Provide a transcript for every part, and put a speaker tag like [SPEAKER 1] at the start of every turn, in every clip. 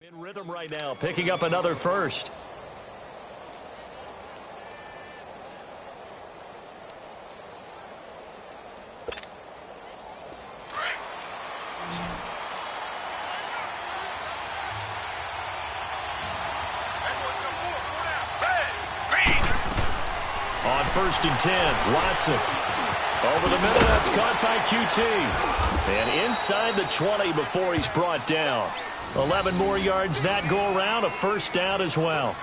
[SPEAKER 1] In rhythm right now, picking up another first. On 1st and 10, Watson. Over the middle, that's caught by QT. And inside the 20 before he's brought down. 11 more yards that go around, a first down as well.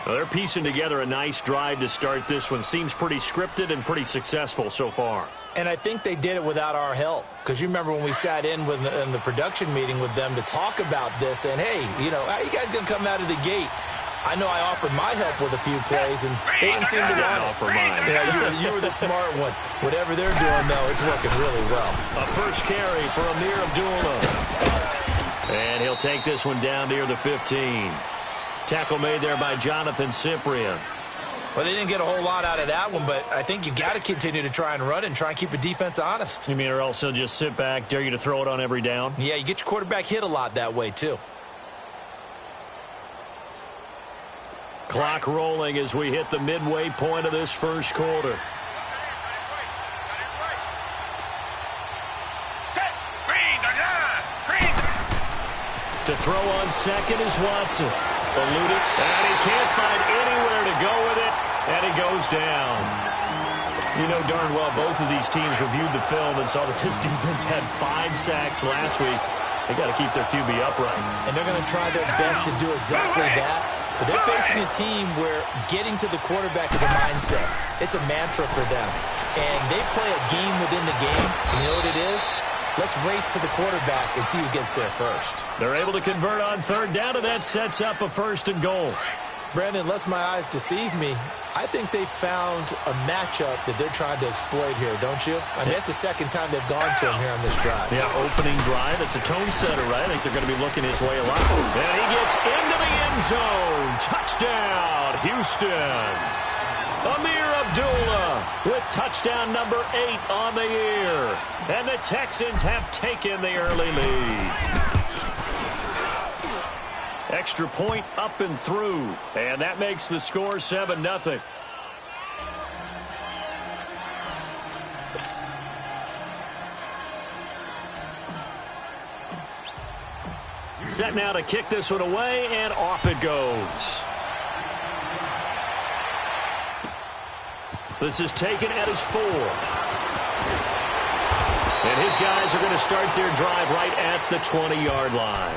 [SPEAKER 1] Well, they're piecing together a nice drive to start this one. Seems pretty scripted and pretty successful so far.
[SPEAKER 2] And I think they did it without our help. Because you remember when we sat in the production meeting with them to talk about this. And, hey, you know, how you guys going to come out of the gate? I know I offered my help with a few plays, and they didn't seem to want to
[SPEAKER 1] offer mine.
[SPEAKER 2] Yeah, you were the smart one. Whatever they're doing, though, it's working really well.
[SPEAKER 1] A first carry for Amir Abdullah. And he'll take this one down near the 15. Tackle made there by Jonathan Cyprian.
[SPEAKER 2] Well, they didn't get a whole lot out of that one, but I think you've got to continue to try and run and try and keep the defense honest.
[SPEAKER 1] You mean or else he'll just sit back, dare you to throw it on every down?
[SPEAKER 2] Yeah, you get your quarterback hit a lot that way, too.
[SPEAKER 1] Clock rolling as we hit the midway point of this first quarter. To throw on second is Watson. Eluded, and he can't find anywhere to go with it, and he goes down. You know darn well both of these teams reviewed the film and saw that this defense had 5 sacks last week. They got to keep their QB upright.
[SPEAKER 2] And they're going to try their best to do exactly that. But they're facing a team where getting to the quarterback is a mindset. It's a mantra for them. And they play a game within the game. You know what it is? Let's race to the quarterback and see who gets there first.
[SPEAKER 1] They're able to convert on 3rd down, and that sets up a 1st and goal.
[SPEAKER 2] Brandon, unless my eyes deceive me, I think they found a matchup that they're trying to exploit here, don't you? I mean, that's the second time they've gone to him here on this drive.
[SPEAKER 1] Yeah, opening drive. It's a tone setter, right? I think they're going to be looking his way a lot. And he gets into the end zone. Touchdown, Houston. Amir Abdullah with touchdown number 8 on the year. And the Texans have taken the early lead. Extra point up and through. And that makes the score 7-0. Set now to kick this one away, and off it goes. This is taken at his 4. And his guys are going to start their drive right at the 20-yard line.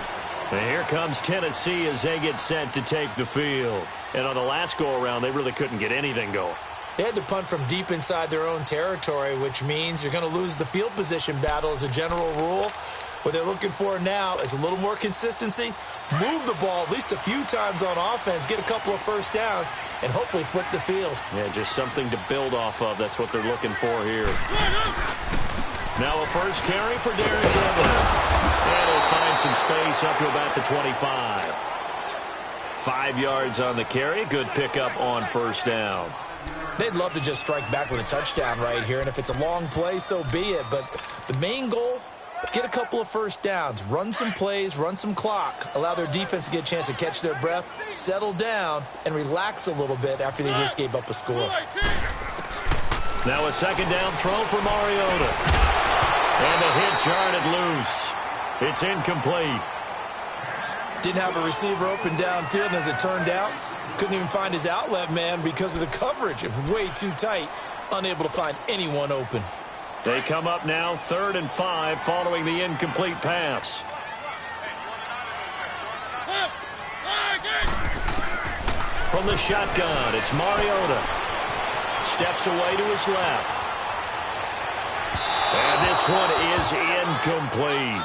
[SPEAKER 1] And here comes Tennessee as they get set to take the field. And on the last go-around, they really couldn't get anything going.
[SPEAKER 2] They had to punt from deep inside their own territory, which means you're going to lose the field position battle as a general rule. What they're looking for now is a little more consistency, move the ball at least a few times on offense, get a couple of first downs, and hopefully flip the field.
[SPEAKER 1] Yeah, just something to build off of. That's what they're looking for here. Now a first carry for Derek Henry. And he'll find some space up to about the 25. 5 yards on the carry. Good pickup on 1st down.
[SPEAKER 2] They'd love to just strike back with a touchdown right here, and if it's a long play, so be it. But the main goal, get a couple of first downs, run some plays, run some clock, allow their defense to get a chance to catch their breath, settle down, and relax a little bit after they just gave up a score.
[SPEAKER 1] Now a 2nd down throw for Mariota. And the hit jarred it loose. It's incomplete.
[SPEAKER 2] Didn't have a receiver open downfield, and as it turned out, couldn't even find his outlet man because of the coverage. It was way too tight, unable to find anyone open.
[SPEAKER 1] They come up now 3rd and 5 following the incomplete pass. From the shotgun, it's Mariota. Steps away to his left. And this one is incomplete.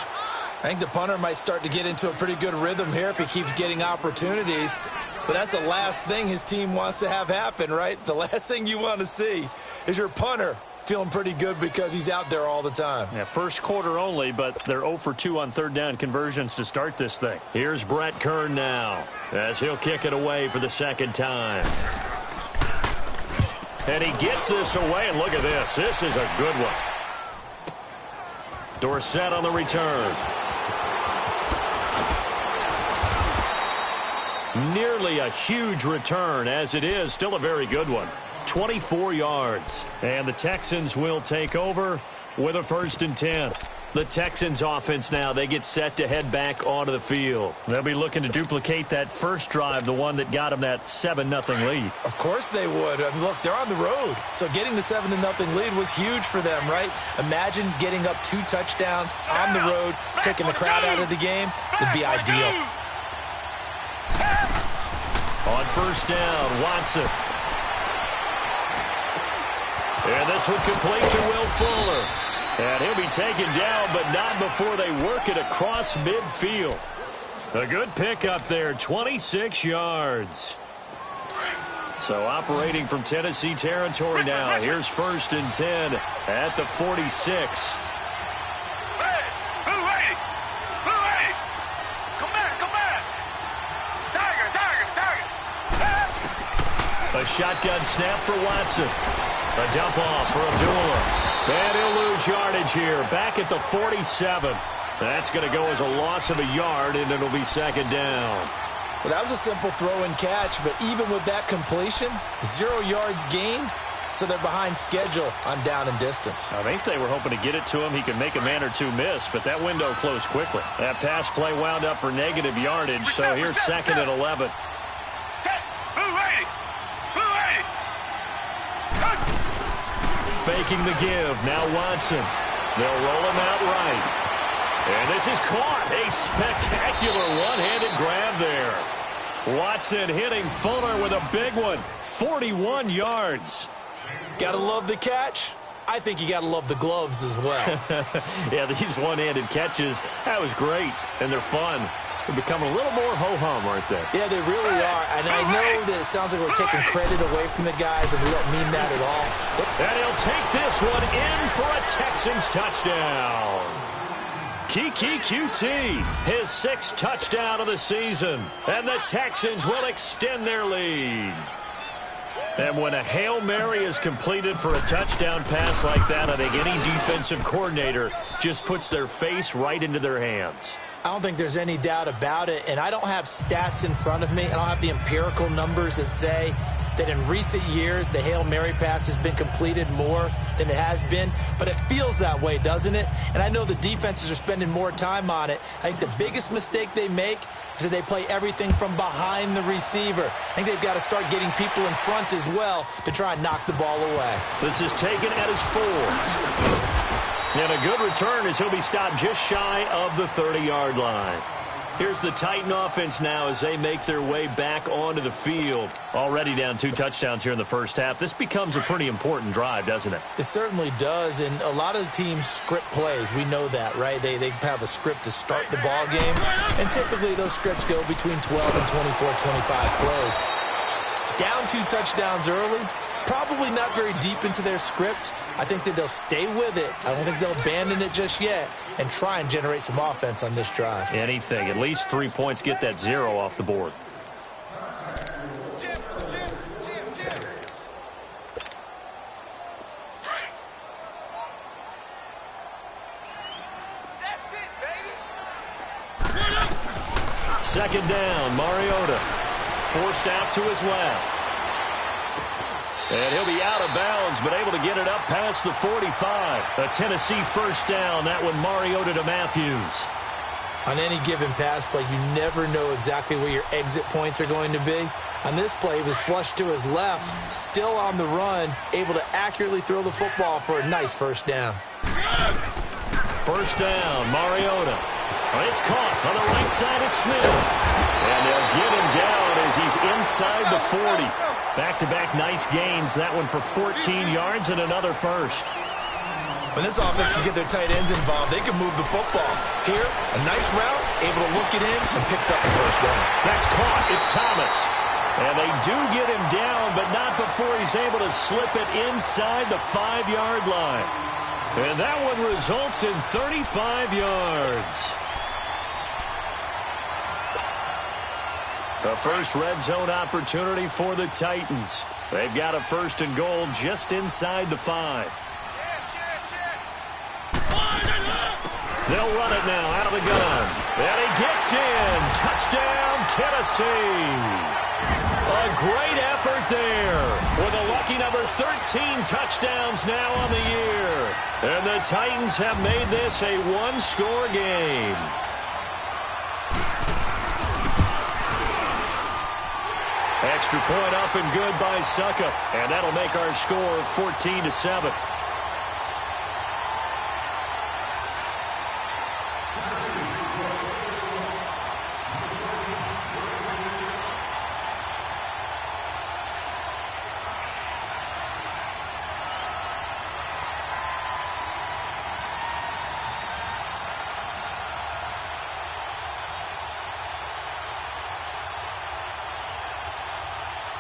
[SPEAKER 2] I think the punter might start to get into a pretty good rhythm here if he keeps getting opportunities. But that's the last thing his team wants to have happen, right? The last thing you want to see is your punter feeling pretty good because he's out there all the time.
[SPEAKER 1] Yeah, first quarter only, but they're 0 for 2 on 3rd down conversions to start this thing. Here's Brett Kern now as he'll kick it away for the 2nd time. And he gets this away, and look at this. This is a good one. Dorsett on the return. Nearly a huge return, as it is still a very good one. 24 yards. And the Texans will take over with a 1st and 10. The Texans offense now, they get set to head back onto the field. They'll be looking to duplicate that first drive, the one that got them that 7-0 lead.
[SPEAKER 2] Of course they would. I mean, look, they're on the road. So getting the 7-0 lead was huge for them, right? Imagine getting up 2 touchdowns on the road, taking the crowd out of the game. Would be ideal.
[SPEAKER 1] On 1st down, Watson. And this one complete to Will Fuller. And he'll be taken down, but not before they work it across midfield. A good pickup there, 26 yards. So operating from Tennessee territory now. Here's 1st and 10 at the 46. A shotgun snap for Watson. A dump off for Abdullah. And he'll lose yardage here. Back at the 47. That's going to go as a loss of a yard, and it'll be 2nd down.
[SPEAKER 2] Well, that was a simple throw and catch, but even with that completion, 0 yards gained, so they're behind schedule on down and distance.
[SPEAKER 1] I think they were hoping to get it to him. He could make a man or two miss, but that window closed quickly. That pass play wound up for negative yardage, so here's 2nd and 11. Faking the give. Now Watson. They'll roll him out right. And this is caught. A spectacular one-handed grab there. Watson hitting Fuller with a big one. 41 yards.
[SPEAKER 2] Gotta love the catch. I think you gotta love the gloves as well.
[SPEAKER 1] Yeah, these one-handed catches, that was great. And they're fun. They're becoming a little more ho-hum, aren't they?
[SPEAKER 2] Yeah, they really are. And I know that it sounds like we're taking credit away from the guys, and we don't mean that at all.
[SPEAKER 1] And he'll take this one in for a Texans touchdown. Kiki QT, his 6th touchdown of the season. And the Texans will extend their lead. And when a Hail Mary is completed for a touchdown pass like that, I think any defensive coordinator just puts their face right into their hands.
[SPEAKER 2] I don't think there's any doubt about it, and I don't have stats in front of me. I don't have the empirical numbers that say that in recent years the Hail Mary pass has been completed more than it has been, but it feels that way, doesn't it? And I know the defenses are spending more time on it. I think the biggest mistake they make is that they play everything from behind the receiver. I think they've got to start getting people in front as well to try and knock the ball away.
[SPEAKER 1] This is taken at his 4. And a good return as he'll be stopped just shy of the 30-yard line. Here's the Titan offense now as they make their way back onto the field. Already down 2 touchdowns here in the first half. This becomes a pretty important drive, doesn't it?
[SPEAKER 2] It certainly does, and a lot of the teams script plays. We know that, right? They have a script to start the ball game, and typically those scripts go between 12 and 24, 25 plays. Down 2 touchdowns early, probably not very deep into their script. I think that they'll stay with it. I don't think they'll abandon it just yet and try and generate some offense on this drive.
[SPEAKER 1] Anything. At least 3 points, get that 0 off the board. Second down, Mariota. Forced out to his left. And he'll be out of bounds, but able to get it up past the 45. A Tennessee first down, that one Mariota to Matthews.
[SPEAKER 2] On any given pass play, you never know exactly where your exit points are going to be. On this play, he was flushed to his left, still on the run, able to accurately throw the football for a nice first down.
[SPEAKER 1] First down, Mariota. It's caught on the right side at Smith. And they'll get him down as he's inside the 40. Back-to-back nice gains. That one for 14 yards and another first.
[SPEAKER 2] When this offense can get their tight ends involved, they can move the football. Here, a nice route, able to look it in, and picks up the first down.
[SPEAKER 1] That's caught. It's Thomas. And they do get him down, but not before he's able to slip it inside the 5-yard line. And that one results in 35 yards. The first red zone opportunity for the Titans. They've got a 1st and goal just inside the 5. They'll run it now out of the gun. And he gets in. Touchdown, Tennessee. A great effort there with a lucky number 13 touchdowns now on the year. And the Titans have made this a one-score game. Extra point up and good by Suckup. And that'll make our score 14-7.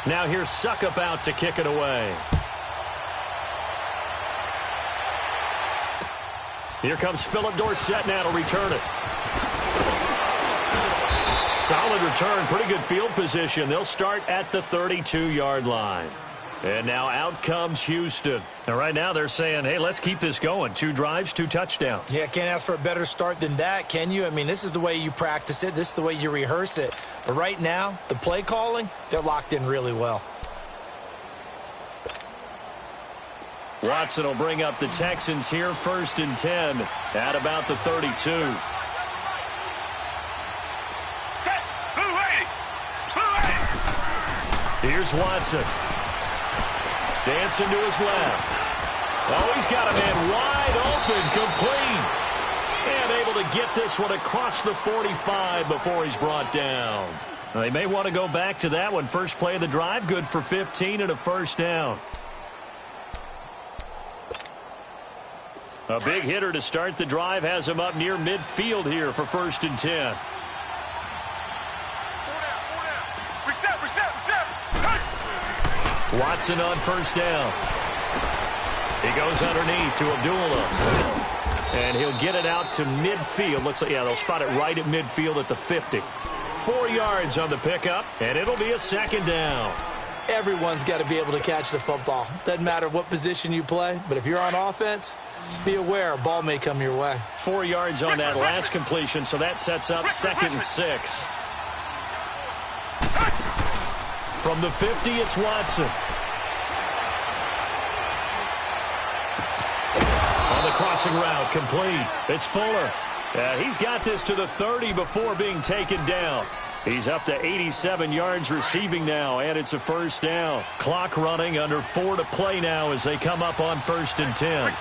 [SPEAKER 1] Now here's Suckup out to kick it away. Here comes Philip Dorsett now to return it. Solid return, pretty good field position. They'll start at the 32-yard line. And now out comes Houston. And right now they're saying, hey, let's keep this going. 2 drives, 2 touchdowns.
[SPEAKER 2] Yeah, can't ask for a better start than that, can you? I mean, this is the way you practice it. This is the way you rehearse it. But right now, the play calling, they're locked in really well.
[SPEAKER 1] Watson will bring up the Texans here, 1st and 10 at about the 32. Here's Watson. Dancing to his left. Oh, he's got a man wide open, complete. And able to get this one across the 45 before he's brought down. Now, they may want to go back to that one. First play of the drive, good for 15 and a first down. A big hitter to start the drive has him up near midfield here for 1st and 10. Watson on 1st down. He goes underneath to Abdullah. And he'll get it out to midfield. Looks like, yeah, they'll spot it right at midfield at the 50. 4 yards on the pickup, and it'll be a 2nd down.
[SPEAKER 2] Everyone's got to be able to catch the football. Doesn't matter what position you play, but if you're on offense, be aware a ball may come your way.
[SPEAKER 1] 4 yards on that last completion, so that sets up 2nd and 6. From the 50, it's Watson. On the crossing route, complete. It's Fuller. He's got this to the 30 before being taken down. He's up to 87 yards receiving now, and it's a 1st down. Clock running, under 4 to play now as they come up on 1st and 10.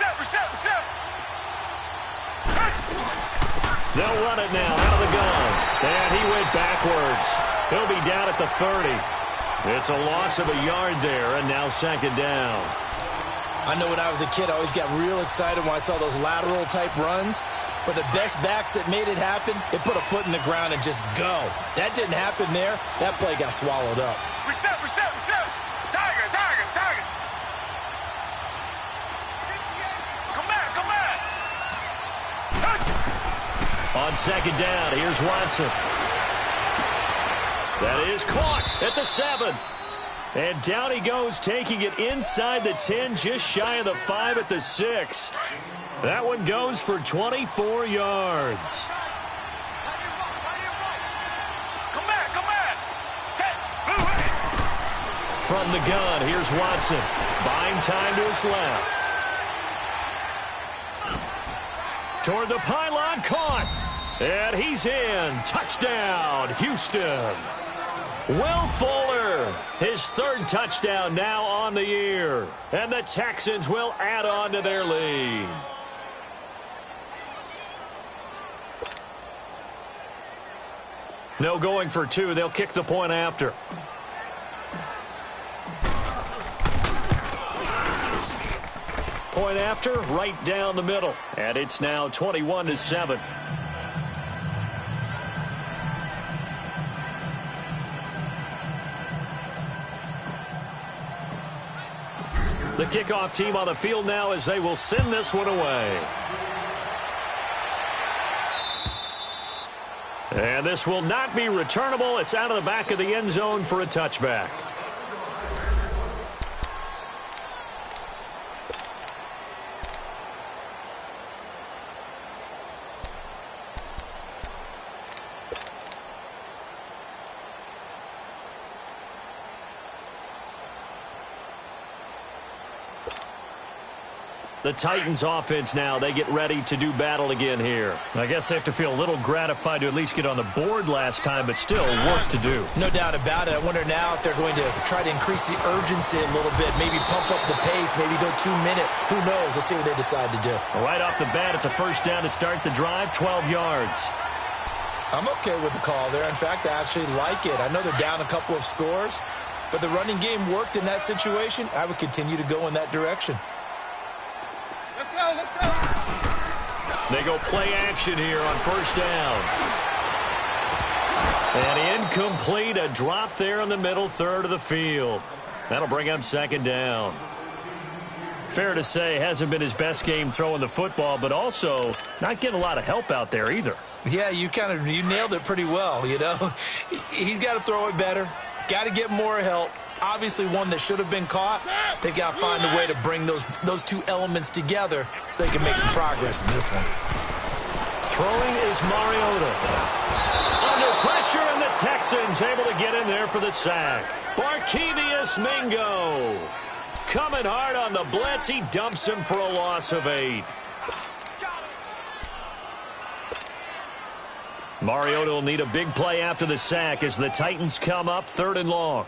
[SPEAKER 1] They'll run it now out of the gun. And he went backwards. He'll be down at the 30. It's a loss of a yard there, and now 2nd down.
[SPEAKER 2] I know when I was a kid, I always got real excited when I saw those lateral-type runs. But the best backs that made it happen, they put a foot in the ground and just go. That didn't happen there. That play got swallowed up.
[SPEAKER 3] Reset. Target. Come back.
[SPEAKER 1] On 2nd down, here's Watson. That is caught at the 7. And down he goes, taking it inside the 10, just shy of the 5 at the 6. That one goes for 24 yards.
[SPEAKER 3] Come back.
[SPEAKER 1] From the gun, here's Watson. Buying time to his left. Toward the pylon, caught. And he's in. Touchdown, Houston. Will Fuller, his 3rd touchdown now on the year. And the Texans will add on to their lead. No going for 2. They'll kick the point after. Point after, right down the middle. And it's now 21-7. The kickoff team on the field now as they will send this one away. And this will not be returnable. It's out of the back of the end zone for a touchback. The Titans offense now, they get ready to do battle again here. I guess they have to feel a little gratified to at least get on the board last time, but still work to do.
[SPEAKER 2] No doubt about it. I wonder now if they're going to try to increase the urgency a little bit, maybe pump up the pace, maybe go 2 minutes. Who knows? Let's see what they decide to do.
[SPEAKER 1] Right off the bat, it's a first down to start the drive, 12 yards.
[SPEAKER 2] I'm okay with the call there. In fact, I actually like it. I know they're down a couple of scores, but the running game worked in that situation. I would continue to go in that direction.
[SPEAKER 3] Let's go.
[SPEAKER 1] They go play action here on first down. And incomplete, a drop there in the middle third of the field. That'll bring up second down. Fair to say, hasn't been his best game throwing the football, but also not getting a lot of help out there either.
[SPEAKER 2] Yeah, you nailed it pretty well, you know. He's got to throw it better. Got to get more help. Obviously one that should have been caught. They've got to find a way to bring those two elements together so they can make some progress in this one.
[SPEAKER 1] Throwing is Mariota. Under pressure, and the Texans able to get in there for the sack. Barkevius Mingo. Coming hard on the blitz. He dumps him for a loss of 8. Mariota will need a big play after the sack as the Titans come up 3rd and long.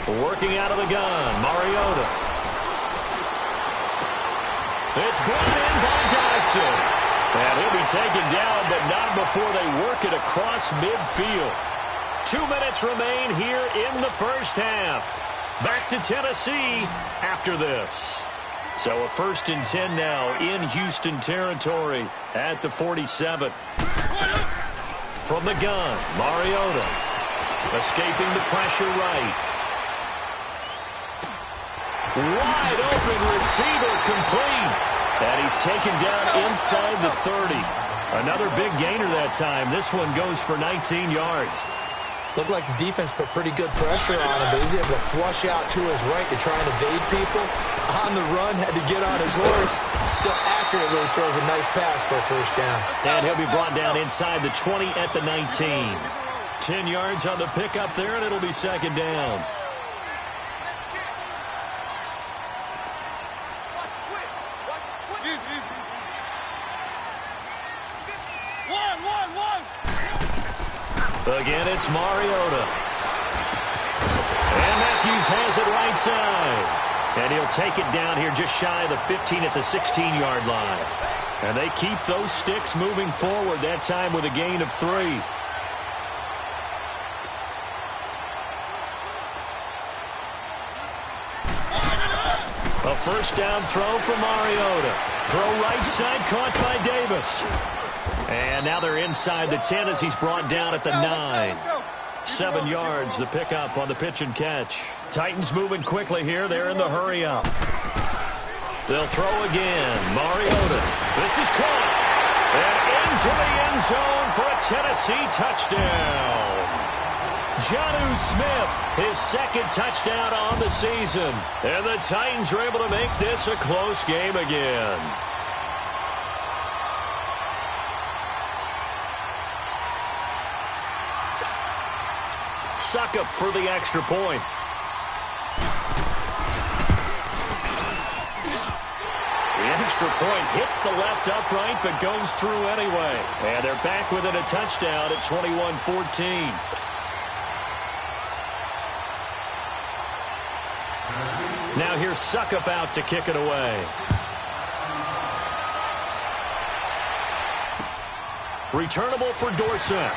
[SPEAKER 1] Working out of the gun, Mariota. It's brought in by Dixon. And he'll be taken down, but not before they work it across midfield. 2 minutes remain here in the first half. Back to Tennessee after this. So a 1st and 10 now in Houston territory at the 47. From the gun, Mariota. Escaping the pressure right. Wide open receiver complete. And he's taken down inside the 30. Another big gainer that time. This one goes for 19 yards.
[SPEAKER 2] Looked like the defense put pretty good pressure on him, but he's able to flush out to his right to try and evade people. On the run, had to get on his horse. Still accurately throws a nice pass for a first down.
[SPEAKER 1] And he'll be brought down inside the 20 at the 19. 10 yards on the pickup there, and it'll be second down. Again, it's Mariota. And Matthews has it right side. And he'll take it down here just shy of the 15 at the 16-yard line. And they keep those sticks moving forward, that time with a gain of 3. A first down throw for Mariota. Throw right side, caught by Davis. And now they're inside the 10 as he's brought down at the 9. 7 yards, the pickup on the pitch and catch. Titans moving quickly here. They're in the hurry up. They'll throw again. Mariota. This is caught. And into the end zone for a Tennessee touchdown. Jonnu Smith, his 2nd touchdown on the season. And the Titans are able to make this a close game again. Suck up for the extra point. The extra point hits the left upright but goes through anyway. And they're back within a touchdown at 21-14. Now here's Suckup out to kick it away. Returnable for Dorsett.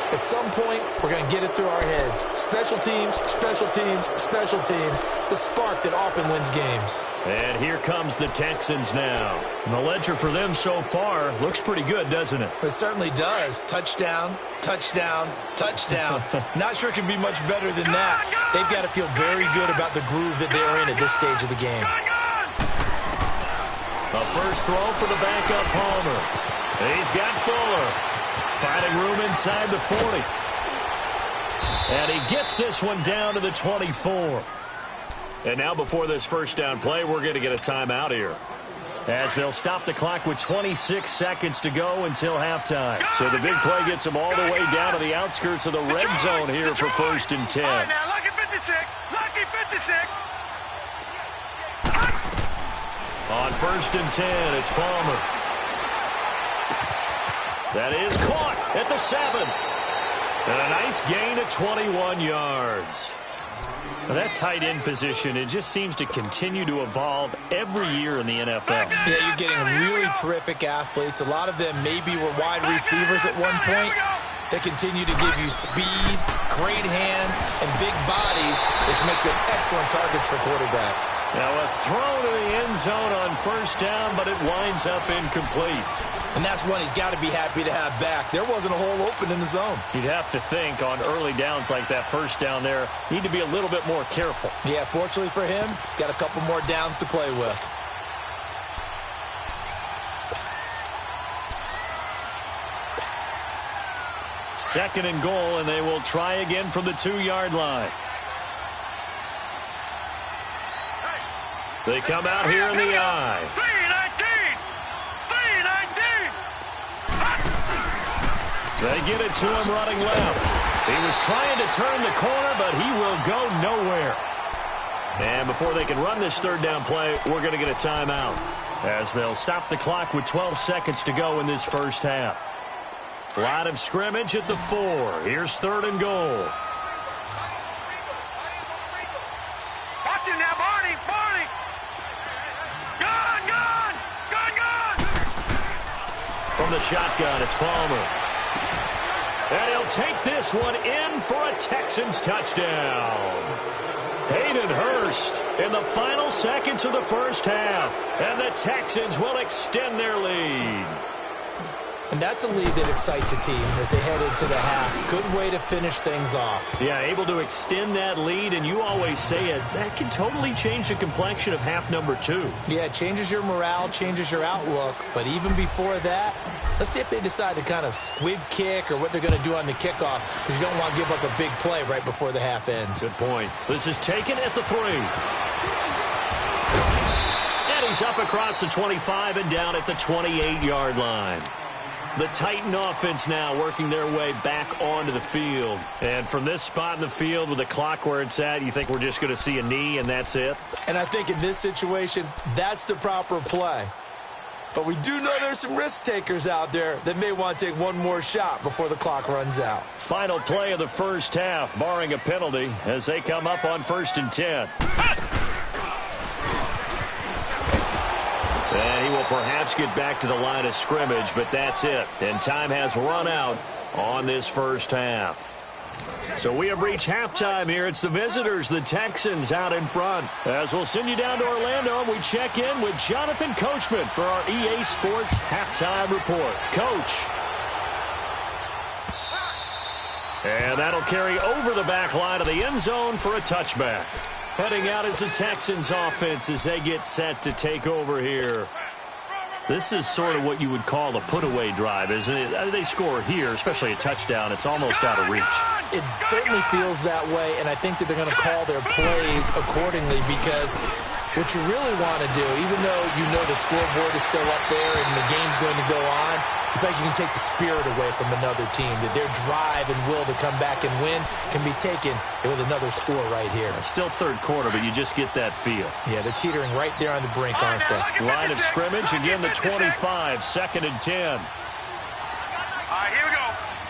[SPEAKER 2] At some point, we're going to get it through our heads. Special teams, special teams, special teams. The spark that often wins games.
[SPEAKER 1] And here comes the Texans now. And the ledger for them so far looks pretty good, doesn't it?
[SPEAKER 2] It certainly does. Touchdown, touchdown, touchdown. Not sure it can be much better than that. They've got to feel very good about the groove that they're in at this stage of the game.
[SPEAKER 1] A first throw for the backup Palmer. He's got Fuller. Finding room inside the 40. And he gets this one down to the 24. And now before this first down play, we're going to get a timeout here. as they'll stop the clock with 26 seconds to go until halftime. So the big play gets them all the way down to the outskirts of the red zone here for 1st and 10.
[SPEAKER 3] All right, now, lucky 56. Lucky 56.
[SPEAKER 1] On 1st and 10, it's Palmer. That is caught at the 7. And a nice gain of 21 yards. Now that tight end position, it just seems to continue to evolve every year in the NFL.
[SPEAKER 2] Yeah, you're getting really terrific athletes. A lot of them maybe were wide receivers at one point. They continue to give you speed, great hands, and big bodies, which make them excellent targets for quarterbacks.
[SPEAKER 1] Now a throw to the end zone on 1st down, but it winds up incomplete.
[SPEAKER 2] And that's one he's got to be happy to have back. There wasn't a hole open in the zone.
[SPEAKER 1] You'd have to think on early downs like that 1st down there, need to be a little bit more careful.
[SPEAKER 2] Yeah, fortunately for him, got a couple more downs to play with.
[SPEAKER 1] Second and goal, and they will try again from the 2-yard line. They come out here in the I.
[SPEAKER 3] 3-19.
[SPEAKER 1] They get it to him running left. He was trying to turn the corner, but he will go nowhere. And before they can run this 3rd down play, we're going to get a timeout, as they'll stop the clock with 12 seconds to go in this 1st half. Line of scrimmage at the 4. Here's 3rd and goal.
[SPEAKER 3] Watch him now, Barney. Barney. Gone.
[SPEAKER 1] From the shotgun, it's Palmer. And he'll take this one in for a Texans touchdown. Hayden Hurst in the final seconds of the 1st half. And the Texans will extend their lead.
[SPEAKER 2] And that's a lead that excites a team as they head into the half. Good way to finish things off.
[SPEAKER 1] Yeah, able to extend that lead, and you always say it, that can totally change the complexion of half number 2.
[SPEAKER 2] Yeah, it changes your morale, changes your outlook. But even before that, let's see if they decide to kind of squib kick or what they're going to do on the kickoff, because you don't want to give up a big play right before the half ends.
[SPEAKER 1] Good point. This is taken at the 3. And he's up across the 25 and down at the 28-yard line. The Titan offense now working their way back onto the field. And from this spot in the field with the clock where it's at, you think we're just going to see a knee and that's it?
[SPEAKER 2] And I think in this situation, that's the proper play. But we do know there's some risk takers out there that may want to take one more shot before the clock runs out.
[SPEAKER 1] Final play of the 1st half, barring a penalty, as they come up on 1st and 10. And he will perhaps get back to the line of scrimmage, but that's it. And time has run out on this 1st half. So we have reached halftime here. It's the visitors, the Texans, out in front. As we'll send you down to Orlando, and we check in with Jonathan Coachman for our EA Sports Halftime Report. Coach. And that'll carry over the back line of the end zone for a touchback. Heading out is the Texans offense as they get set to take over here. This is sort of what you would call a put-away drive, isn't it? They score here, especially a touchdown. It's almost out of reach.
[SPEAKER 2] It certainly feels that way, and I think that they're going to call their plays accordingly, because what you really want to do, even though you know the scoreboard is still up there and the game's going to go on, you think you can take the spirit away from another team, that their drive and will to come back and win can be taken with another score right here.
[SPEAKER 1] Still 3rd quarter, but you just get that feel.
[SPEAKER 2] Yeah, they're teetering right there on the brink, aren't they?
[SPEAKER 1] Line of scrimmage, again the 25, 2nd and 10.
[SPEAKER 3] All right, here we go.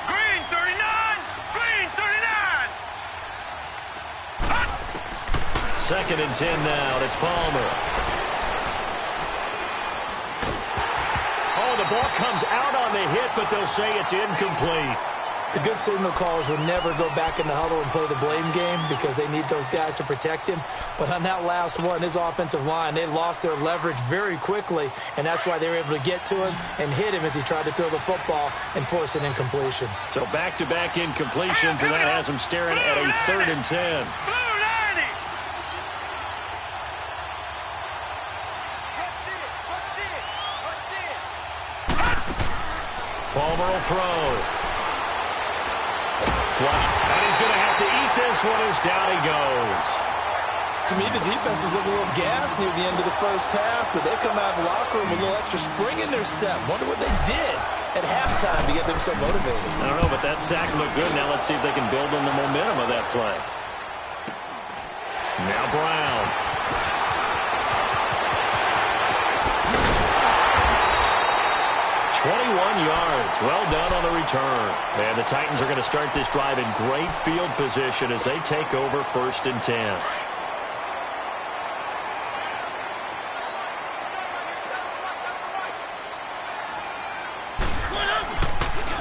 [SPEAKER 3] Green 39. Green 39.
[SPEAKER 1] 2nd and 10 now. It's Palmer. Oh, the ball comes out on the hit, but they'll say it's incomplete.
[SPEAKER 2] The good signal callers will never go back in the huddle and play the blame game because they need those guys to protect him. But on that last one, his offensive line, they lost their leverage very quickly, and that's why they were able to get to him and hit him as he tried to throw the football and force an incompletion.
[SPEAKER 1] So back-to-back incompletions, and that has him staring at a 3rd and 10. Palmer will throw. Flush, and he's going to have to eat this one as down he goes.
[SPEAKER 2] To me, the defense was looking a little gassed near the end of the first half, but they've come out of the locker room with a little extra spring in their step. Wonder what they did at halftime to get them so motivated.
[SPEAKER 1] I don't know, but that sack looked good. Now let's see if they can build on the momentum of that play. Now Brown. 21 yards. Well done on the return. And the Titans are going to start this drive in great field position as they take over 1st and 10.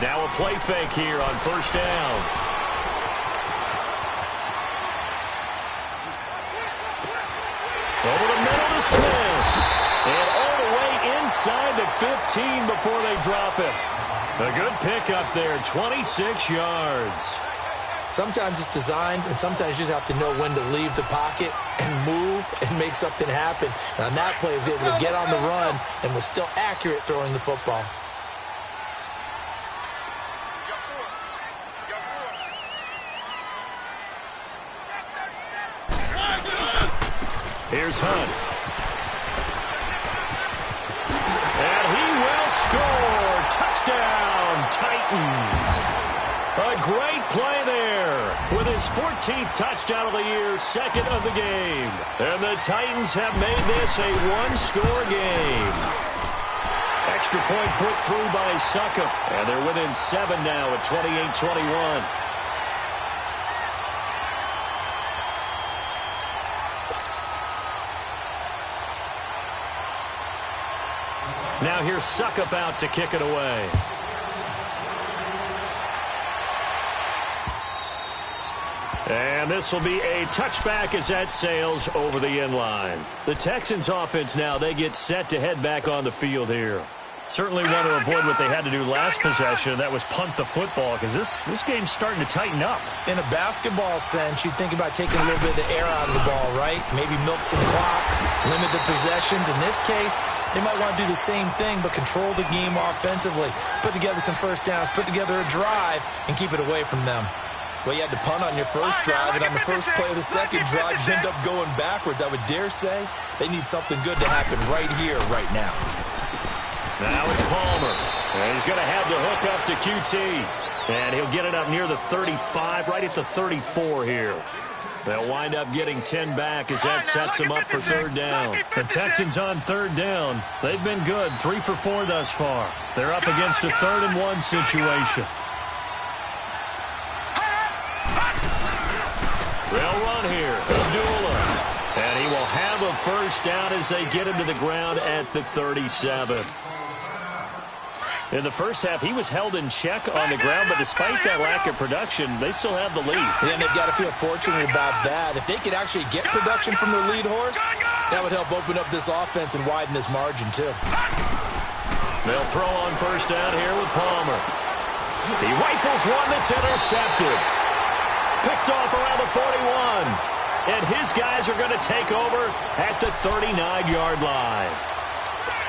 [SPEAKER 1] Now a play fake here on 1st down. Over the middle to Smith. And all the way inside the 15 before they drop it. A good pickup there, 26 yards.
[SPEAKER 2] Sometimes it's designed, and sometimes you just have to know when to leave the pocket and move and make something happen. And on that play, he was able to get on the run and was still accurate throwing the football.
[SPEAKER 1] Here's Hunt. And he will score. Touchdown, Titans. A great play there with his 14th touchdown of the year, 2nd of the game. And the Titans have made this a one-score game. Extra point put through by Suckup. And they're within 7 now at 28-21. Now here's Suckup out to kick it away. And this will be a touchback as that sails over the end line. The Texans offense now, they get set to head back on the field here. Certainly want to avoid what they had to do last possession. That was punt the football because this game's starting to tighten up.
[SPEAKER 2] In a basketball sense, you think about taking a little bit of the air out of the ball, right? Maybe milk some clock, limit the possessions. In this case, they might want to do the same thing but control the game offensively. Put together some first downs, put together a drive, and keep it away from them. Well, you had to punt on your first drive, and on the first play of the second drive, you end up going backwards. I would dare say they need something good to happen right here, right now.
[SPEAKER 1] Now it's Palmer. And he's going to have the hook up to QT. And he'll get it up near the 35, right at the 34 here. They'll wind up getting 10 back as that sets them up for 3rd down. The Texans on 3rd down. They've been good, 3 for 4 thus far. They're up against a 3rd and 1 situation. They'll run here. Abdullah. And he will have a first down as they get him to the ground at the 37. In the first half, he was held in check on the ground, but despite that lack of production, they still have the lead.
[SPEAKER 2] And they've got to feel fortunate about that. If they could actually get production from their lead horse, that would help open up this offense and widen this margin, too.
[SPEAKER 1] They'll throw on first down here with Palmer. He rifles one that's intercepted. Picked off around the 41. And his guys are going to take over at the 39-yard line.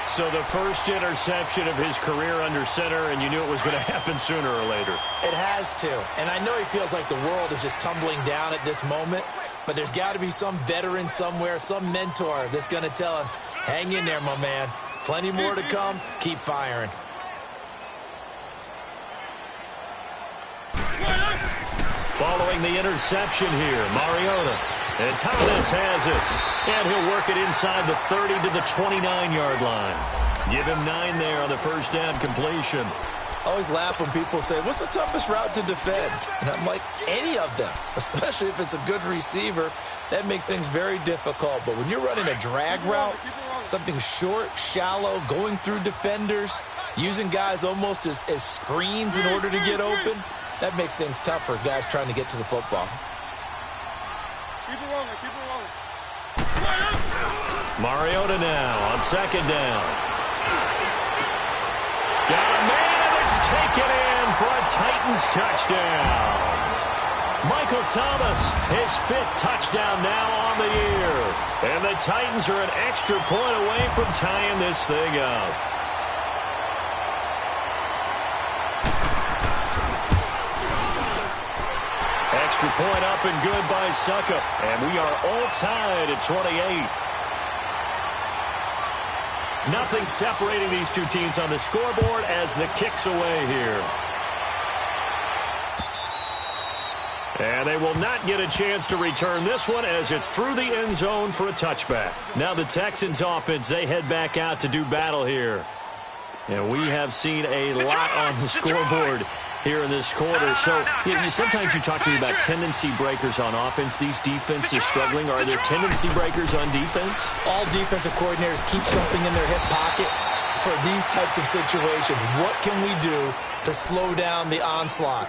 [SPEAKER 1] So the first interception of his career under center, and you knew it was going to happen sooner or later.
[SPEAKER 2] It has to. And I know he feels like the world is just tumbling down at this moment, but there's got to be some veteran somewhere, some mentor that's going to tell him, hang in there, my man. Plenty more to come. Keep firing.
[SPEAKER 1] Following the interception here, Mariota. And Thomas has it. And he'll work it inside the 30 to the 29-yard line. Give him 9 there on the first down completion.
[SPEAKER 2] I always laugh when people say, what's the toughest route to defend? And I'm like, any of them, especially if it's a good receiver. That makes things very difficult. But when you're running a drag route, something short, shallow, going through defenders, using guys almost as screens in order to get open, that makes things tough for guys trying to get to the football.
[SPEAKER 3] Keep it rolling, keep it rolling.
[SPEAKER 1] Mariota now on second down. Got a man that's taken in for a Titans touchdown. Michael Thomas, his 5th touchdown now on the year. And the Titans are an extra point away from tying this thing up. Extra point up and good by Suckup. And we are all tied at 28. Nothing separating these two teams on the scoreboard as the kick's away here. And they will not get a chance to return this one as it's through the end zone for a touchback. Now the Texans offense, they head back out to do battle here. And we have seen a lot on the scoreboard here in this quarter. So sometimes you talk to me about tendency breakers on offense. These defenses struggling. Are there tendency breakers on defense?
[SPEAKER 2] All defensive coordinators keep something in their hip pocket for these types of situations. What can we do to slow down the onslaught?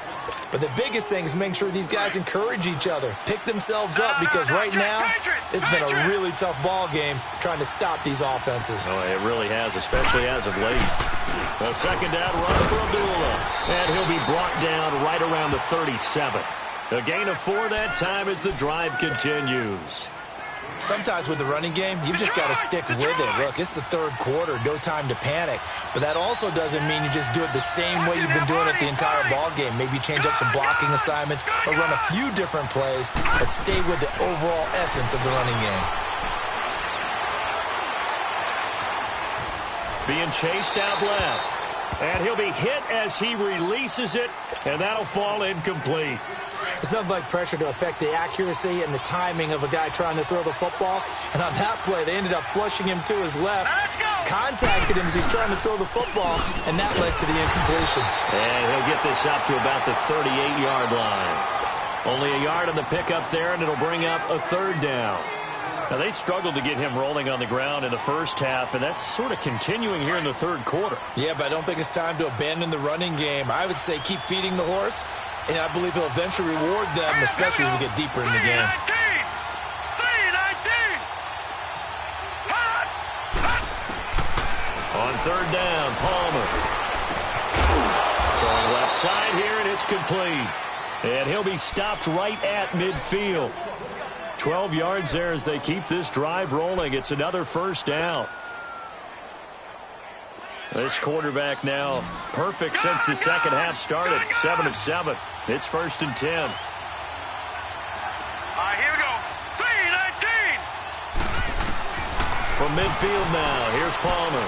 [SPEAKER 2] But the biggest thing is making sure these guys encourage each other, pick themselves up, because right now it's been a really tough ball game trying to stop these offenses.
[SPEAKER 1] Oh, it really has, especially as of late. A second down run for Abdullah, and he'll be brought down right around the 37. A gain of 4 that time as the drive continues.
[SPEAKER 2] Sometimes with the running game, you've just got to stick with it. Look, it's the third quarter, no time to panic. But that also doesn't mean you just do it the same way you've been doing it the entire ball game. Maybe change up some blocking assignments or run a few different plays, but stay with the overall essence of the running game.
[SPEAKER 1] Being chased out left. And he'll be hit as he releases it, and that'll fall incomplete.
[SPEAKER 2] It's nothing like pressure to affect the accuracy and the timing of a guy trying to throw the football. And on that play, they ended up flushing him to his left, contacted him as he's trying to throw the football, and that led to the incompletion.
[SPEAKER 1] And he'll get this up to about the 38-yard line. Only a yard on the pickup there, and it'll bring up a third down. Now, they struggled to get him rolling on the ground in the first half, and that's sort of continuing here in the third quarter.
[SPEAKER 2] Yeah, but I don't think it's time to abandon the running game. I would say keep feeding the horse, and I believe he'll eventually reward them, especially as we get deeper in the game.
[SPEAKER 3] 3-19.
[SPEAKER 1] On third down, Palmer. Throwing left side here, and it's complete. And he'll be stopped right at midfield. 12 yards there as they keep this drive rolling. It's another first down. This quarterback now perfect since the second half started. 7 of 7. It's 1st and 10.
[SPEAKER 3] All right, here we go. 3-19.
[SPEAKER 1] From midfield now, here's Palmer.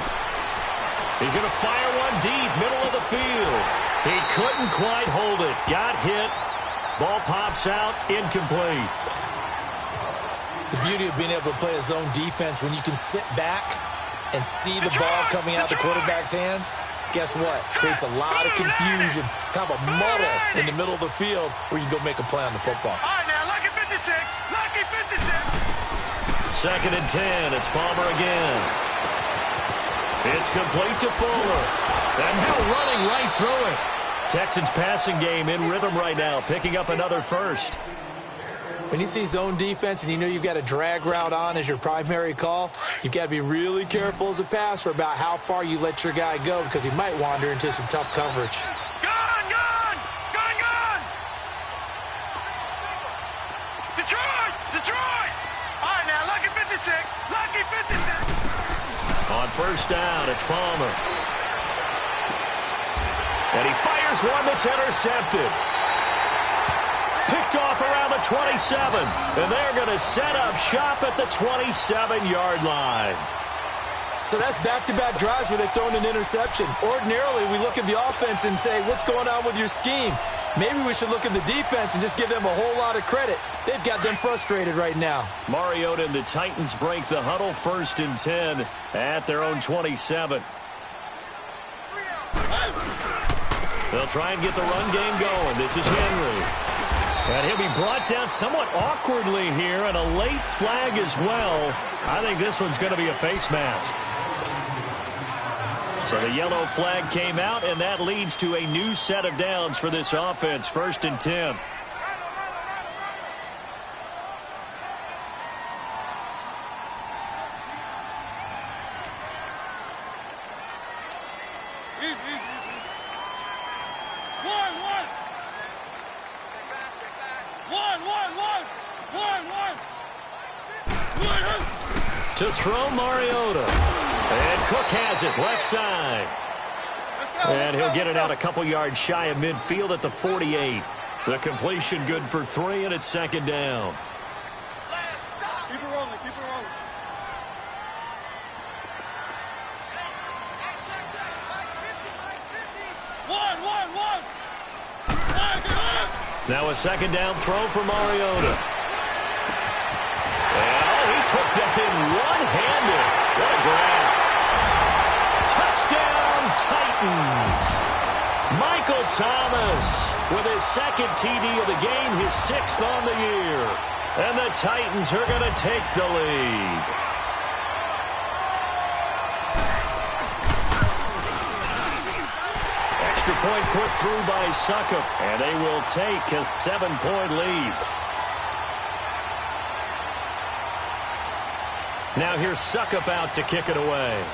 [SPEAKER 1] He's going to fire one deep, middle of the field. He couldn't quite hold it. Got hit. Ball pops out, incomplete.
[SPEAKER 2] The beauty of being able to play a zone defense when you can sit back and see the ball coming out of the quarterback's hands, guess what? It creates a lot of confusion, kind of a muddle in the middle of the field where you go make a play on the football.
[SPEAKER 3] All right, now, lucky 56. Lucky 56.
[SPEAKER 1] 2nd and 10. It's Palmer again. It's complete to Fuller. And now running right through it. Texans passing game in rhythm right now, picking up another first.
[SPEAKER 2] When you see zone defense and you know you've got a drag route on as your primary call, you've got to be really careful as a passer about how far you let your guy go because he might wander into some tough coverage.
[SPEAKER 3] Gone! Detroit! All right, now, lucky 56. Lucky 56.
[SPEAKER 1] On first down, it's Palmer. And he fires one that's intercepted. Picked off around the 27, and they're going to set up shop at the 27-yard line.
[SPEAKER 2] So that's back-to-back drives where they've thrown an interception. Ordinarily, we look at the offense and say, what's going on with your scheme? Maybe we should look at the defense and just give them a whole lot of credit. They've got them frustrated right now.
[SPEAKER 1] Mariota and the Titans break the huddle, 1st and 10 at their own 27. They'll try and get the run game going. This is Henry. And he'll be brought down somewhat awkwardly here, and a late flag as well. I think this one's going to be a face mask. So the yellow flag came out, and that leads to a new set of downs for this offense, 1st and 10. To throw Mariota. And Cook has it, left side. And he'll get it out a couple yards shy of midfield at the 48. The completion good for 3, and it's second down.
[SPEAKER 3] Keep it rolling, keep it rolling. One.
[SPEAKER 1] Now a second down throw for Mariota. And he took that in one-handed. What a grab. Touchdown, Titans. Michael Thomas with his second TD of the game, his 6th on the year. And the Titans are going to take the lead. Extra point put through by Succop, and they will take a 7-point lead. Now here's Succop out to kick it away.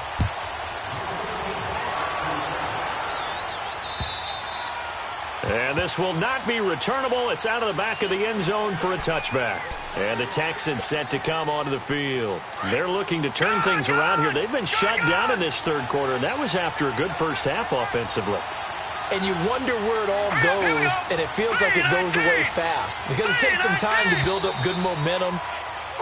[SPEAKER 1] And this will not be returnable. It's out of the back of the end zone for a touchback. And the Texans set to come onto the field. They're looking to turn things around here. They've been shut down in this third quarter, and that was after a good first half offensively.
[SPEAKER 2] And you wonder where it all goes, and it feels like it goes away fast because it takes some time to build up good momentum,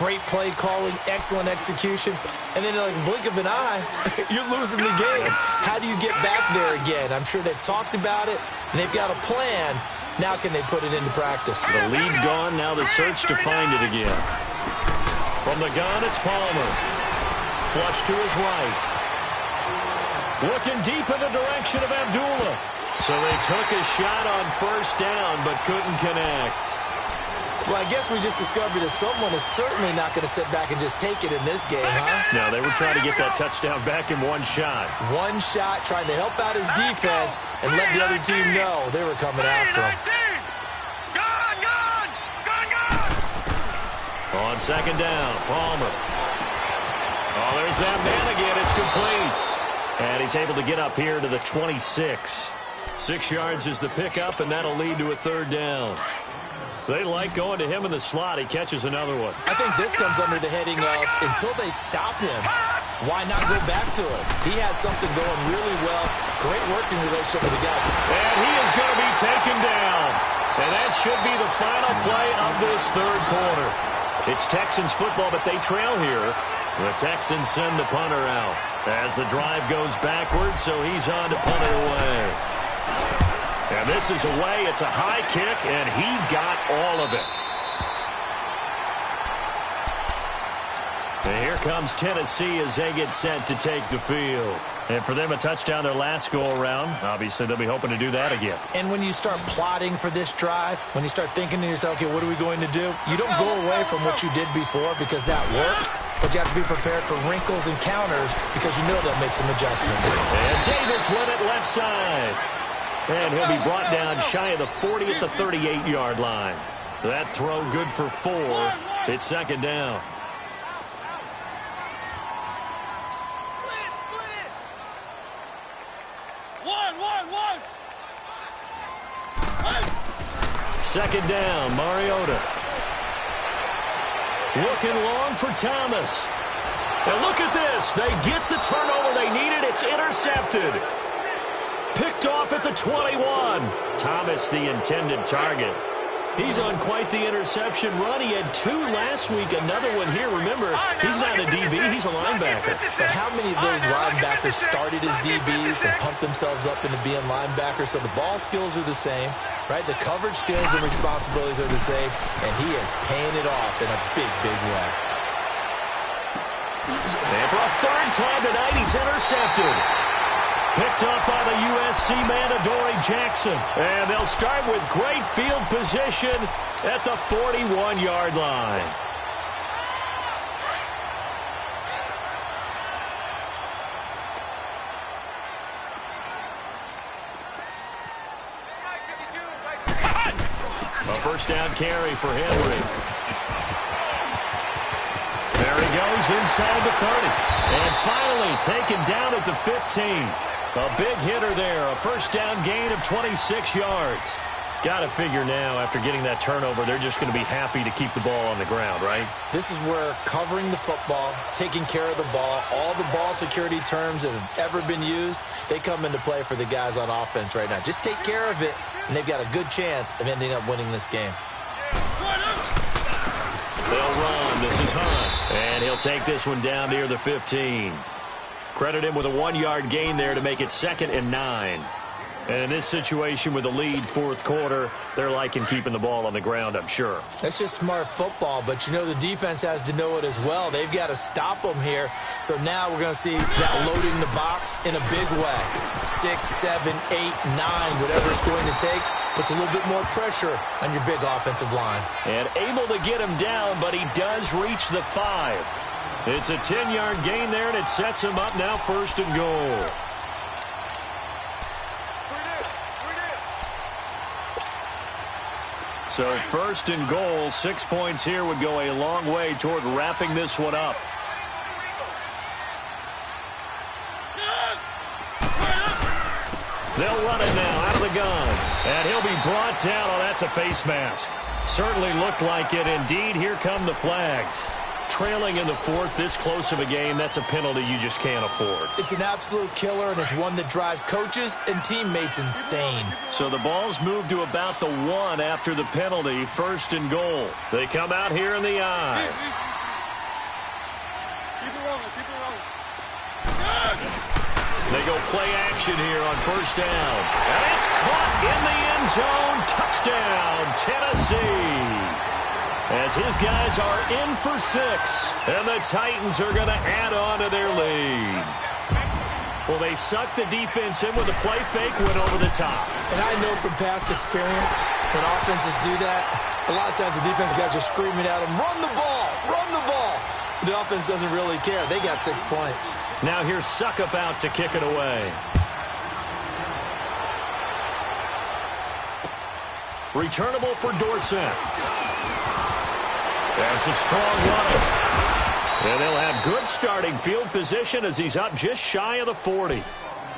[SPEAKER 2] great play calling, excellent execution, and then like a blink of an eye, you're losing the game. How do you get back there again? I'm sure they've talked about it, and they've got a plan. Now can they put it into practice?
[SPEAKER 1] The lead gone, now the search to find it again. From the gun, it's Palmer. Flush to his right. Looking deep in the direction of Abdullah. So they took a shot on first down, but couldn't connect.
[SPEAKER 2] Well, I guess we just discovered that someone is certainly not going to sit back and just take it in this game, huh?
[SPEAKER 1] No, they were trying to get that touchdown back in one shot.
[SPEAKER 2] One shot, trying to help out his defense and let the other team know they were coming after him.
[SPEAKER 1] On second down, Palmer. Oh, there's that man again. It's complete. And he's able to get up here to the 26. 6 yards is the pickup, and that'll lead to a third down. They like going to him in the slot. He catches another one.
[SPEAKER 2] I think this comes under the heading of until they stop him, why not go back to him? He has something going really well. Great working relationship with the guy.
[SPEAKER 1] And he is going to be taken down. And that should be the final play of this third quarter. It's Texans football, but they trail here. The Texans send the punter out as the drive goes backwards, so he's on to punt it away. And this is away. It's a high kick, and he got all of it. And here comes Tennessee as they get set to take the field. And for them, a touchdown their last go-around. Obviously, they'll be hoping to do that again.
[SPEAKER 2] And when you start plotting for this drive, when you start thinking to yourself, okay, what are we going to do? You don't go away from what you did before because that worked. But you have to be prepared for wrinkles and counters because you know they'll make some adjustments.
[SPEAKER 1] And Davis with it left side. And he'll be brought down shy of the 40 at the 38-yard line. That throw good for 4. It's second down. Second down, Mariota. Looking long for Thomas. And look at this. They get the turnover they needed. It's intercepted. Picked off at the 21. Thomas, the intended target. He's on quite the interception run. He had 2 last week, another one here. Remember, he's not a DB, he's a linebacker.
[SPEAKER 2] But how many of those linebackers started as DBs and pumped themselves up into being linebackers? So the ball skills are the same, right? The coverage skills and responsibilities are the same, and he is paying it off in a big, big way.
[SPEAKER 1] And for a third time tonight, he's intercepted. Picked up by the USC man, Adoree Jackson. And they'll start with great field position at the 41-yard line. A first down carry for Henry. There he goes inside the 30. And finally taken down at the 15. A big hitter there, a first down gain of 26 yards. Got to figure now, after getting that turnover, they're just going to be happy to keep the ball on the ground, right?
[SPEAKER 2] This is where covering the football, taking care of the ball, all the ball security terms that have ever been used, they come into play for the guys on offense right now. Just take care of it, and they've got a good chance of ending up winning this game.
[SPEAKER 1] They'll run. This is Hunt. And he'll take this one down near the 15. Credit him with a 1-yard gain there to make it 2nd and 9. And in this situation with the lead fourth quarter, they're liking keeping the ball on the ground, I'm sure.
[SPEAKER 2] That's just smart football, but you know the defense has to know it as well. They've got to stop them here. So now we're going to see that loading the box in a big way. 6, 7, 8, 9, whatever it's going to take, puts a little bit more pressure on your big offensive line.
[SPEAKER 1] And able to get him down, but he does reach the 5. It's a 10-yard gain there, and it sets him up now 1st and goal. So 1st and goal, 6 points here would go a long way toward wrapping this one up. They'll run it now out of the gun. And he'll be brought down. Oh, that's a face mask. Certainly looked like it. Indeed, here come the flags. Trailing in the 4th, this close of a game, that's a penalty you just can't afford.
[SPEAKER 2] It's an absolute killer, and it's one that drives coaches and teammates insane.
[SPEAKER 1] So the ball's moved to about the 1 after the penalty, 1st and goal. They come out here in the eye. They go play action here on 1st down. And it's caught in the end zone. Touchdown, Tennessee. As his guys are in for 6. And the Titans are going to add on to their lead. Well, they sucked the defense in with a play fake, went over the top.
[SPEAKER 2] And I know from past experience, when offenses do that, a lot of times the defense guys are screaming at them, run the ball, run the ball. The offense doesn't really care. They got 6 points.
[SPEAKER 1] Now here's Suckup out to kick it away. Returnable for Dorsett. That's a strong running. And they'll have good starting field position as he's up just shy of the 40.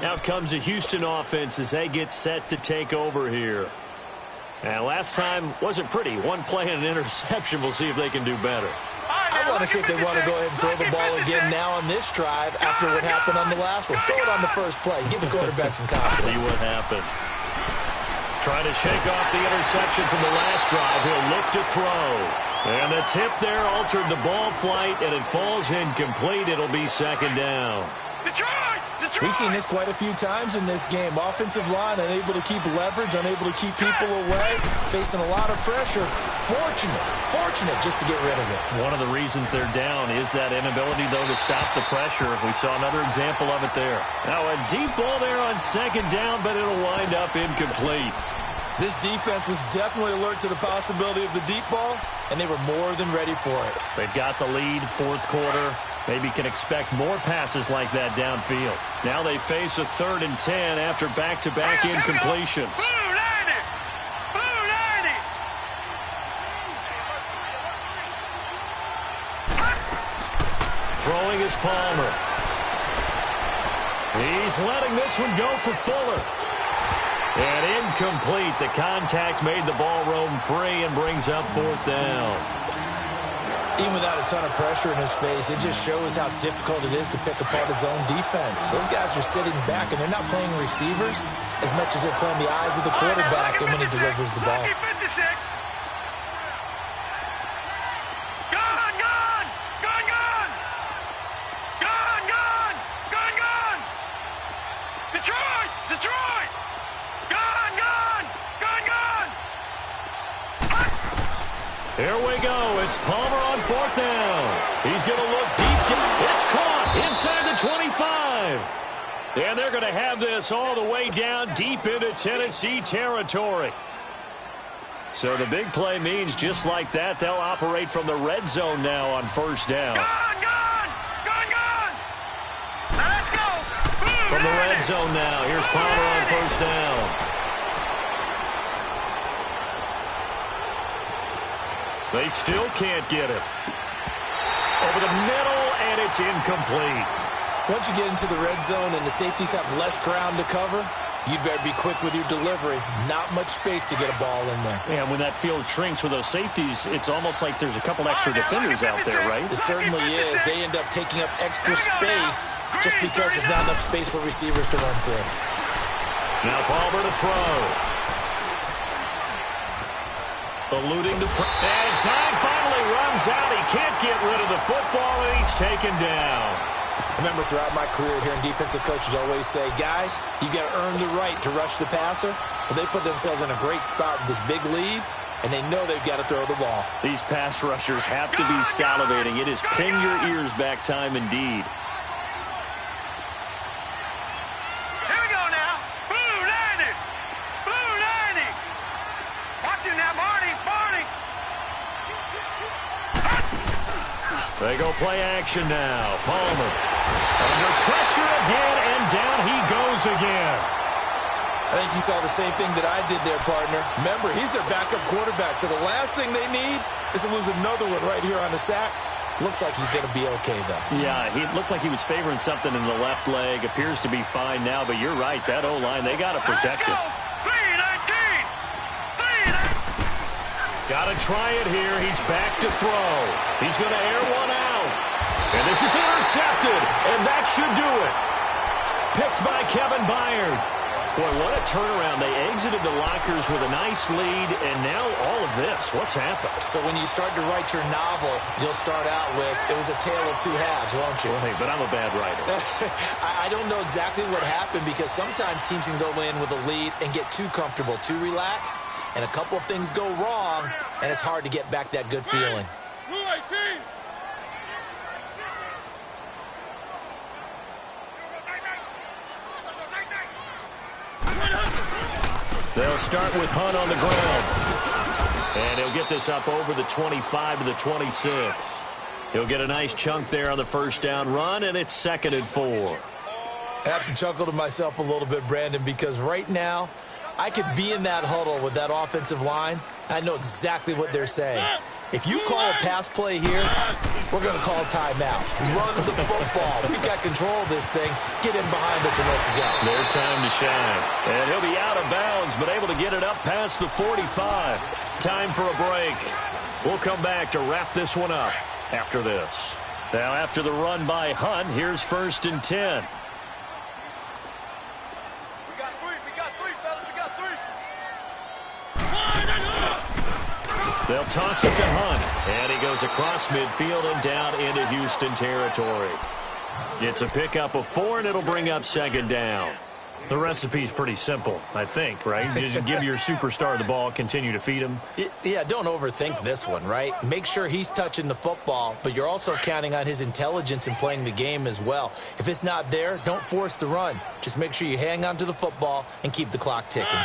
[SPEAKER 1] Out comes the Houston offense as they get set to take over here. And last time wasn't pretty. One play and an interception. We'll see if they can do better.
[SPEAKER 2] I want to see if they want to go ahead and throw the ball again now on this drive after what happened on the last one. Throw it on the first play. Give the quarterback some confidence.
[SPEAKER 1] See what happens. Trying to shake off the interception from the last drive. He'll look to throw. And the tip there altered the ball flight, and it falls incomplete. It'll be 2nd down.
[SPEAKER 2] We've seen this quite a few times in this game. Offensive line unable to keep leverage, unable to keep people away, facing a lot of pressure. Fortunate just to get rid of it.
[SPEAKER 1] One of the reasons they're down is that inability, though, to stop the pressure. We saw another example of it there. Now a deep ball there on 2nd down, but it'll wind up incomplete.
[SPEAKER 2] This defense was definitely alert to the possibility of the deep ball, and they were more than ready for it.
[SPEAKER 1] They've got the lead, 4th quarter. Maybe can expect more passes like that downfield. Now they face a 3rd and 10 after back-to-back incompletions. Throwing is Palmer. He's letting this one go for Fuller. And incomplete. The contact made the ball roam free and brings up 4th down.
[SPEAKER 2] Even without a ton of pressure in his face, it just shows how difficult it is to pick apart his own defense. Those guys are sitting back, and they're not playing receivers as much as they're playing the eyes of the quarterback and when he delivers the ball.
[SPEAKER 3] Detroit!
[SPEAKER 1] Here we go. It's Palmer on 4th down. He's going to look deep down. It's caught inside the 25. And they're going to have this all the way down deep into Tennessee territory. So the big play means just like that, they'll operate from the red zone now on 1st down.
[SPEAKER 3] Gone! Let's go!
[SPEAKER 1] From the red zone now, here's Palmer on 1st down. They still can't get it. Over the middle, and it's incomplete.
[SPEAKER 2] Once you get into the red zone and the safeties have less ground to cover, you'd better be quick with your delivery. Not much space to get a ball in there.
[SPEAKER 1] Yeah, when that field shrinks with those safeties, it's almost like there's a couple extra defenders out there, right?
[SPEAKER 2] It certainly is. They end up taking up extra space just because there's not enough space for receivers to run through.
[SPEAKER 1] Now Palmer to throw. Eluding the and time finally runs out. He can't get rid of the football, and he's taken down.
[SPEAKER 2] Remember, throughout my career here in defensive coaches always say, guys, you got to earn the right to rush the passer. Well, they put themselves in a great spot with this big lead, and they know they've got to throw the ball.
[SPEAKER 1] These pass rushers have to be salivating. It is pin your ears back time indeed.
[SPEAKER 3] Here we go now. Blue 90. Blue 90. Watch it now, Barney. Barney.
[SPEAKER 1] They go play action now. Palmer under pressure again, and down he goes again.
[SPEAKER 2] I think you saw the same thing that I did there, partner. Remember, he's their backup quarterback, so the last thing they need is to lose another one right here on the sack. Looks like he's going to be okay, though.
[SPEAKER 1] Yeah, he looked like he was favoring something in the left leg. Appears to be fine now, but you're right. That O-line, they got to protect him.
[SPEAKER 3] 3-19. 3-19.
[SPEAKER 1] Got to try it here. He's back to throw. He's going to air one out. And this is intercepted, and that should do it. Picked by Kevin Byard. Boy, what a turnaround. They exited the lockers with a nice lead, and now all of this. What's happened?
[SPEAKER 2] So when you start to write your novel, you'll start out with, it was a tale of two halves, won't you?
[SPEAKER 1] Well, hey, but I'm a bad writer.
[SPEAKER 2] I don't know exactly what happened because sometimes teams can go in with a lead and get too comfortable, too relaxed, and a couple of things go wrong, and it's hard to get back that good feeling.
[SPEAKER 3] Blue 18.
[SPEAKER 1] They'll start with Hunt on the ground. And he'll get this up over the 25 to the 26. He'll get a nice chunk there on the first down run, and it's 2nd and 4.
[SPEAKER 2] I have to chuckle to myself a little bit, Brandon, because right now I could be in that huddle with that offensive line. I know exactly what they're saying. If you call a pass play here, we're going to call a timeout. Run the football. We've got control of this thing. Get in behind us and let's go.
[SPEAKER 1] Their time to shine. And he'll be out of bounds, but able to get it up past the 45. Time for a break. We'll come back to wrap this one up after this. Now, after the run by Hunt, here's 1st and 10. They'll toss it to Hunt, and he goes across midfield and down into Houston territory. It's a pickup of 4, and it'll bring up 2nd down. The recipe's pretty simple, I think, right? Just give your superstar the ball, continue to feed him.
[SPEAKER 2] Yeah, don't overthink this one, right? Make sure he's touching the football, but you're also counting on his intelligence in playing the game as well. If it's not there, don't force the run. Just make sure you hang on to the football and keep the clock ticking.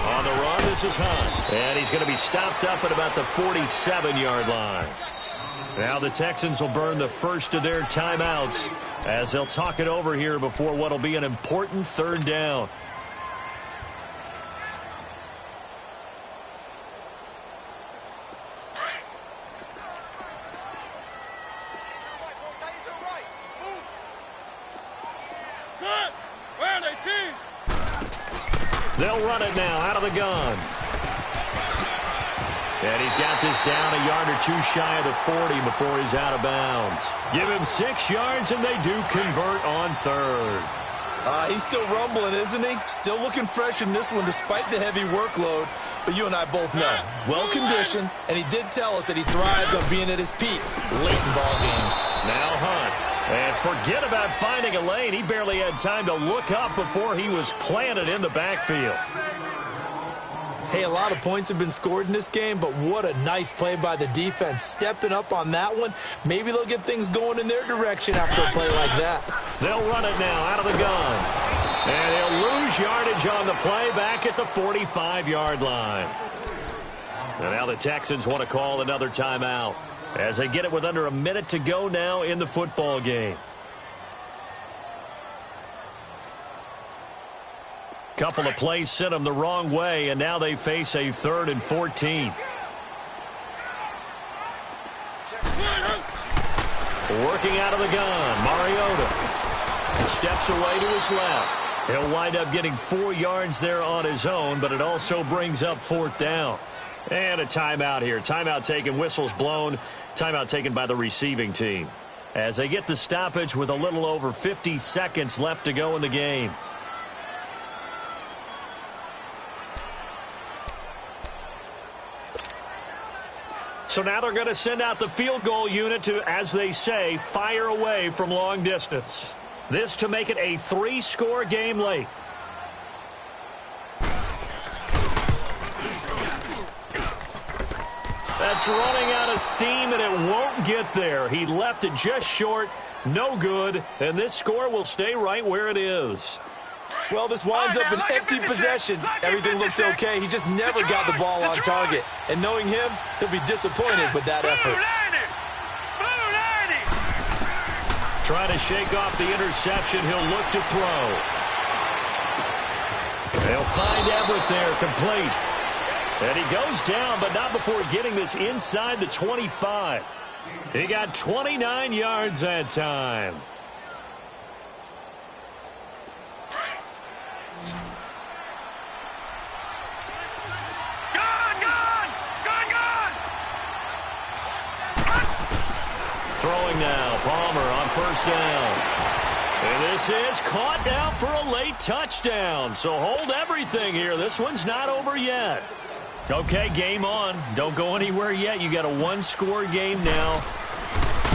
[SPEAKER 1] On the run, this is Hunt. And he's going to be stopped up at about the 47-yard line. Now the Texans will burn the first of their timeouts as they'll talk it over here before what will be an important 3rd down. They'll run it now out of the gun. And he's got this down a yard or two shy of the 40 before he's out of bounds. Give him 6 yards, and they do convert on 3rd.
[SPEAKER 2] He's still rumbling, isn't he? Still looking fresh in this one despite the heavy workload. But you and I both know, well-conditioned, and he did tell us that he thrives on being at his peak late in ball games.
[SPEAKER 1] Now Hunt. And forget about finding a lane. He barely had time to look up before he was planted in the backfield.
[SPEAKER 2] Hey, a lot of points have been scored in this game, but what a nice play by the defense. Stepping up on that one. Maybe they'll get things going in their direction after a play like that.
[SPEAKER 1] They'll run it now out of the gun. And he'll lose yardage on the play back at the 45-yard line. And now the Texans want to call another timeout as they get it with under a minute to go now in the football game. Couple of plays sent them the wrong way, and now they face a 3rd and 14. Working out of the gun, Mariota. steps away to his left. He'll wind up getting 4 yards there on his own, but it also brings up 4th down. And a timeout here. Timeout taken, whistles blown. Timeout taken by the receiving team. As they get the stoppage with a little over 50 seconds left to go in the game. So now they're going to send out the field goal unit to, as they say, fire away from long distance. This to make it a 3-score game late. That's running out of steam, and it won't get there. He left it just short, no good, and this score will stay right where it is.
[SPEAKER 2] Well, this winds up an empty possession. Everything looked okay. He just never got the ball on target. And knowing him, he'll be disappointed with that effort.
[SPEAKER 1] Trying to shake off the interception. He'll look to throw. They'll find Everett there, complete. And he goes down, but not before getting this inside the 25. He got 29 yards that time. Throwing now, Palmer on 1st down. And this is caught now for a late touchdown. So hold everything here. This one's not over yet. Okay, game on. Don't go anywhere yet. You got a 1-score game now.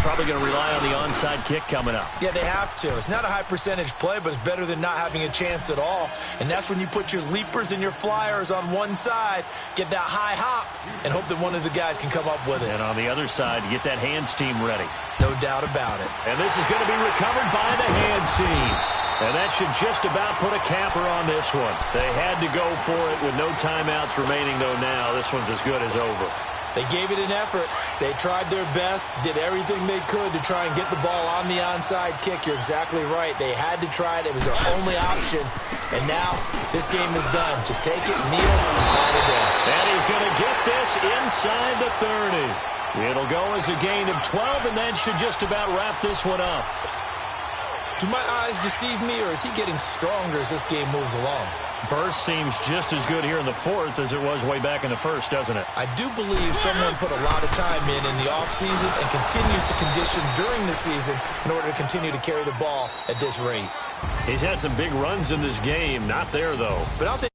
[SPEAKER 1] Probably going to rely on the onside kick coming up.
[SPEAKER 2] Yeah, they have to. It's not a high percentage play, but it's better than not having a chance at all. And that's when you put your leapers and your flyers on one side, get that high hop, and hope that one of the guys can come up with it.
[SPEAKER 1] And on the other side, get that hands team ready.
[SPEAKER 2] No doubt about it.
[SPEAKER 1] And this is going to be recovered by the hands team. And that should just about put a capper on this one. They had to go for it with no timeouts remaining, though now this one's as good as over.
[SPEAKER 2] They gave it an effort. They tried their best, did everything they could to try and get the ball on the onside kick. You're exactly right. They had to try it. It was their only option. And now this game is done. Just take it, kneel, and call it a day.
[SPEAKER 1] And he's going to get this inside the 30. It'll go as a gain of 12, and that should just about wrap this one up.
[SPEAKER 2] Do my eyes deceive me, or is he getting stronger as this game moves along?
[SPEAKER 1] Burst seems just as good here in the 4th as it was way back in the 1st, doesn't it?
[SPEAKER 2] I do believe someone put a lot of time in the offseason and continues to condition during the season in order to continue to carry the ball at this rate.
[SPEAKER 1] He's had some big runs in this game. Not there, though.
[SPEAKER 2] But I don't think